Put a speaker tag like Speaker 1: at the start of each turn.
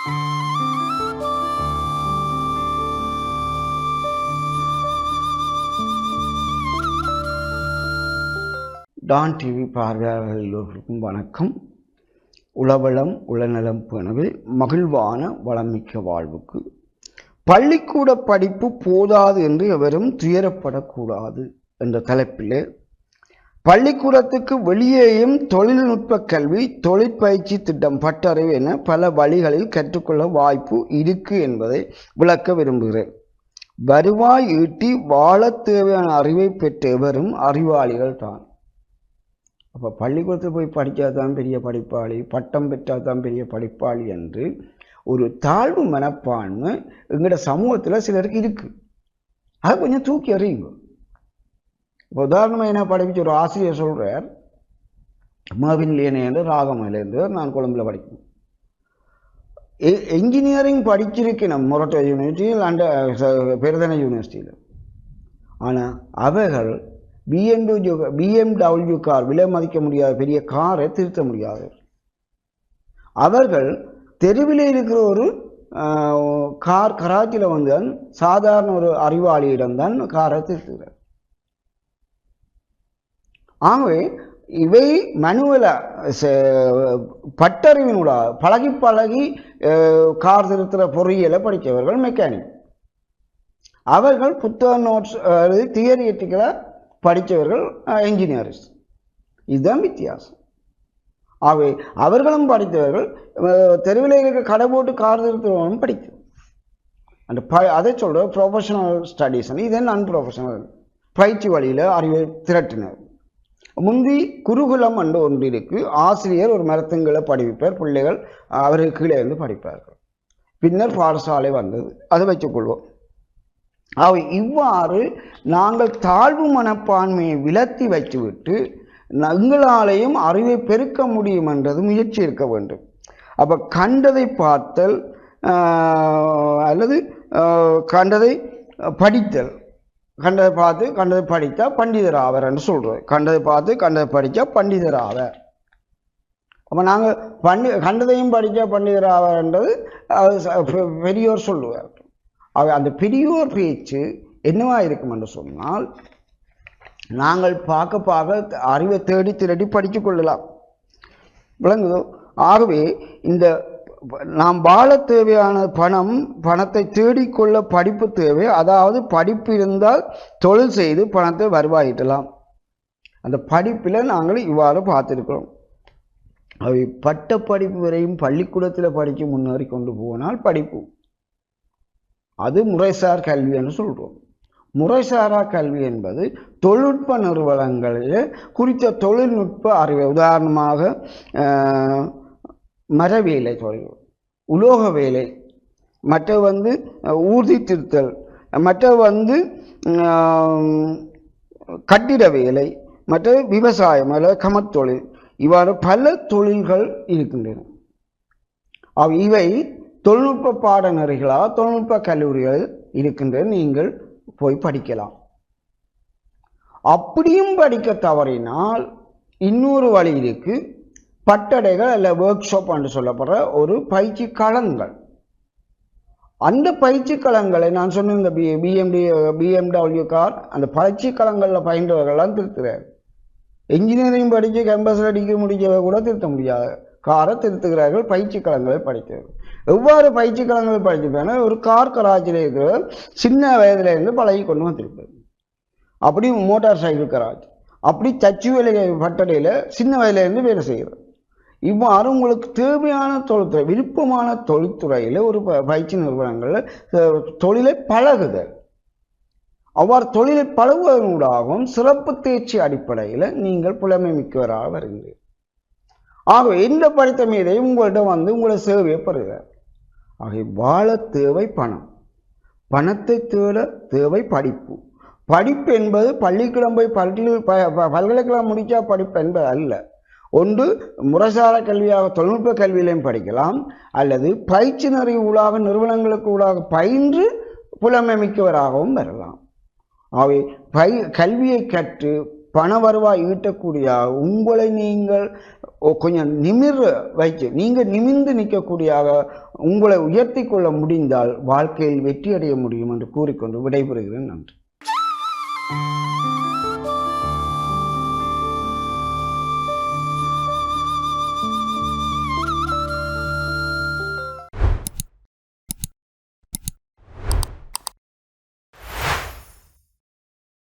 Speaker 1: Don TV பார்வையாளர்கள் எல்லோருக்கும் வணக்கம். உளவளம் உளநலம் பேணவே மகிழ்வான வளமிக்க வாழ்வுக்கு பள்ளிக்கூட படிப்பு போதாது என்று எவரும் துயரப்படக்கூடாது என்ற தலைப்பிலே பள்ளிக்கூடத்துக்கு வெளியேயும் தொழில்நுட்ப கல்வி, தொழிற்பயிற்சி திட்டம், பட்டறிவு என பல வழிகளில் கற்றுக்கொள்ள வாய்ப்பு இருக்கு என்பதை விளக்க விரும்புகிறேன். வருவாய் ஈட்டி வாழ தேவையான அறிவை பெற்ற எவரும் அறிவாளிகள் தான். அப்போ பள்ளிக்கூடத்தில் போய் படித்தா தான் பெரிய படிப்பாளி, பட்டம் பெற்றால் தான் பெரிய படிப்பாளி என்று ஒரு தாழ்வு மனப்பான்மை எங்களோட சமூகத்தில் சிலருக்கு இருக்கு. அதை கொஞ்சம் தூக்கி அறியுங்க. உதாரணமாக என்ன படிப்பிச்சு ஒரு ஆசிரியர் சொல்கிறார், மாவின்லேருந்து ராகமலேருந்து நான் கொழும்புல படிக்கணும். என்ஜினியரிங் படிச்சிருக்கேன் மொரட்டோ யூனிவர்சிட்டியில் அண்ட் பெருதனை யூனிவர்சிட்டியில். ஆனால் அவர்கள் BMW கார், விலை மதிக்க முடியாத பெரிய காரை திருத்த முடியாது. அவர்கள் தெருவில் இருக்கிற ஒரு கார் கராச்சியில் வந்து சாதாரண ஒரு அறிவாளியிடம்தான் காரை திருத்துகிறார். ஆகவே இவை மனுவல பட்டறிவினூடாக பழகி பழகி கார் திருத்துகிற பொறியியலை படித்தவர்கள் மெக்கானிக். அவர்கள் புத்தக நோட்ஸ் தியரிட்டிக்கலாக படித்தவர்கள் என்ஜினியர்ஸ். இதுதான் வித்தியாசம். ஆகவே அவர்களும் படித்தவர்கள் தெருவில் இருக்க கடை போட்டு கார் திருத்துவனும் படித்தது. அந்த அதை சொல்கிற ப்ரொஃபஷனல் ஸ்டடீஸ், இதன் அன்ப்ரொஃபஷனல் பயிற்சி வழியில் அறிவை திரட்டினர். முந்தி குருகுலம் என்று ஒன்று இருக்கு. ஆசிரியர் ஒரு மரத்துங்களை படிப்பார், பிள்ளைகள் அவருக்கு கீழே இருந்து படிப்பார்கள். பின்னர் பாடசாலை வந்தது, அதை வச்சுக்கொள்வோம். அவை இவ்வாறு நாங்கள் தாழ்வு மனப்பான்மையை விலத்தி வைத்துவிட்டு எங்களாலேயும் அறிவை பெருக்க முடியும் என்றது முயற்சி இருக்க வேண்டும். அப்போ கண்டதை பார்த்தல் அல்லது கண்டதை படித்தல், கண்டதை பார்த்து கண்டதை படித்தா பண்டிதர் ஆவர் என்று சொல்கிறோம். கண்டதை பார்த்து கண்டதை படித்தா பண்டிதர் ஆவர். அப்போ நாங்கள் கண்டதையும் படித்தா பண்டிதர் ஆவார்ன்றது பெரியோர் சொல்லுவார். அந்த பெரியோர் பேச்சு என்னவா இருக்கும் என்று சொன்னால், நாங்கள் பார்க்க அறிவை தேடி திரட்டி படித்து கொள்ளலாம். விளங்குதோ? ஆகவே இந்த நாம் வாழ தேவையான பணத்தை தேடிக்கொள்ள படிப்பு தேவை. அதாவது படிப்பு இருந்தால் தொழில் செய்து பணத்தை வருவாயிட்டலாம். அந்த படிப்பில் நாங்கள் இவ்வாறு பார்த்துருக்கிறோம். அவை பட்ட படிப்பு வரையும் பள்ளிக்கூடத்தில் படித்து முன்னேறி கொண்டு போனால் படிப்பு, அது முறைசார் கல்வி என்று சொல்கிறோம். முறைசாரா கல்வி என்பது தொழில்நுட்ப நிறுவனங்களில் குறித்த தொழில்நுட்ப அறிவை, உதாரணமாக மர வேலை தொழில், உலோக வேலை, மற்ற ஊர்தி திருத்தல், மற்ற கட்டிட வேலை, மற்ற விவசாயம் அல்லது கமத்தொழில், இவ்வாறு பல தொழில்கள் இருக்கின்றன. இவை தொழில்நுட்ப பாடநெறிகளாக தொழில்நுட்ப கல்லூரிகள் இருக்கின்றது. நீங்கள் போய் படிக்கலாம். அப்படியும் படிக்க தவறினால் இன்னொரு வழி இருக்கு. பட்டடைகள் அல்ல ஒர்க் ஷாப் என்று சொல்லப்படுற ஒரு பயிற்சி களங்கள். அந்த பயிற்சி களங்களை நான் சொன்ன இந்த BMW கார், அந்த பயிற்சி களங்களில் பயின்றவர்கள்லாம் திருத்துறாரு. என்ஜினியரிங் படித்து கேம்பஸில் டிகிரி முடிச்சவங்க கூட திருத்த முடியாது. காரை திருத்துகிறார்கள், பயிற்சி களங்களை படிக்கிறார்கள். எவ்வாறு பயிற்சி களங்களை படிச்சிருக்காங்க? ஒரு கார் கராச்சியில் இருக்கிற சின்ன வயதிலிருந்து பழகி கொண்டு வந்திருப்பார். அப்படி மோட்டார் சைக்கிள் கராச்சி, அப்படி தச்சு வேலை பட்டடையில் சின்ன வயதிலிருந்து வேலை செய்கிறார். இவ்வாறு உங்களுக்கு தேவையான தொழில்துறை, விருப்பமான தொழில்துறையில் ஒரு பயிற்சி நிறுவனங்களில் தொழிலை பழகுதல். அவ்வாறு தொழிலை பழகுவதனூடாகவும் சிறப்பு தேர்ச்சி அடிப்படையில் நீங்கள் புலமை மிக்கவராக வருகிறீர்கள். ஆகவே எந்த படித்த மீதையும் உங்கள்கிட்ட உங்களை சேவையை பெறுகிறார். ஆகவே வாழ தேவை பணம், பணத்தை தேட தேவை படிப்பு. படிப்பு என்பது பள்ளிக்கூடம் போய் பல்கலைக்கழகம் முடித்தா படிப்பு என்பது அல்ல. ஒன்று முறைசார கல்வியாக தொழில்நுட்ப கல்வியிலையும் படிக்கலாம், அல்லது பயிற்சி நெறி ஊடாக நிறுவனங்களுக்கு ஊடாக பயின்று புலமை மிக்கவராகவும் வரலாம். ஆகவே கல்வியை கற்று பண வருவாய் ஈட்டக்கூடிய உங்களை நீங்கள் கொஞ்சம் நிமிர் வைத்து நீங்கள் நிமிர்ந்து நிற்கக்கூடிய உங்களை உயர்த்தி கொள்ள முடிந்தால் வாழ்க்கையில் வெற்றி அடைய முடியும் என்று கூறிக்கொண்டு விடைபெறுகிறேன். நன்றி.